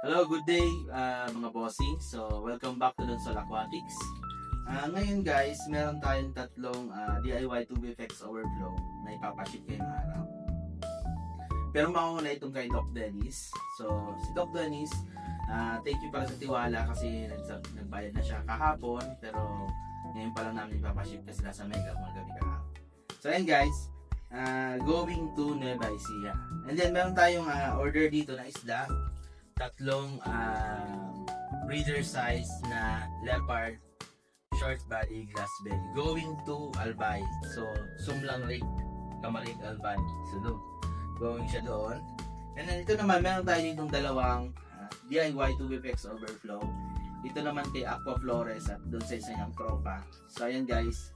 Hello, good day mga bossing. So, welcome back to Lunsol Aquatics. Ngayon guys, meron tayong tatlong DIY Tube Effects Overflow na ipapaship ngayong araw. Pero mauna itong kay Doc Dennis. So, si Doc Dennis, thank you pala sa tiwala kasi nagbayad na siya kahapon. Pero ngayon pa lang namin ipapaship kasi nasa Mega Mall gabi kahapon. So, ayan guys, going to Nueva Ecija. And then meron tayong order dito na isda. Tatlong breeder size na leopard short body glass belly going to Albay. So Sumlang Lake, Kamalig Albay. So going siya doon. And then ito naman meron tayo ditong dalawang DIY Tube Effects Overflow. Ito naman kay Aqua Flores at doon sa isa niyang tropa. So ayan guys,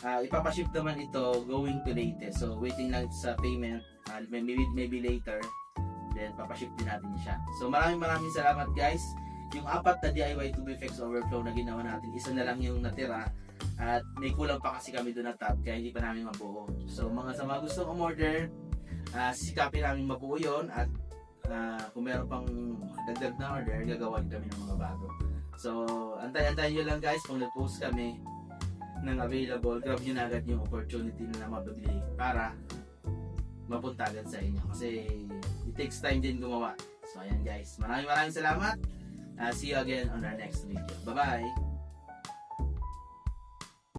ipapaship naman ito going to Leyte. So waiting lang sa payment, maybe later. Then papaship din natin siya. So maraming salamat guys. Yung apat na DIY Tube Effects Overflow na ginawa natin, isa na lang yung natira. At may kulang pa kasi kami doon na tab, kaya hindi pa namin mabuo. So sa mga gustong umorder, sisikapin namin mabuo yun. At kung meron pang dagdag na order, gagawin kami ng mga bago. So antayin nyo lang guys, kung nag-post kami ng available, grab nyo na agad yung opportunity na mabibili para mapunta agad sa inyo. Kasi it takes time din gumawa. So ayan guys, maraming salamat. See you again on our next video. Bye bye.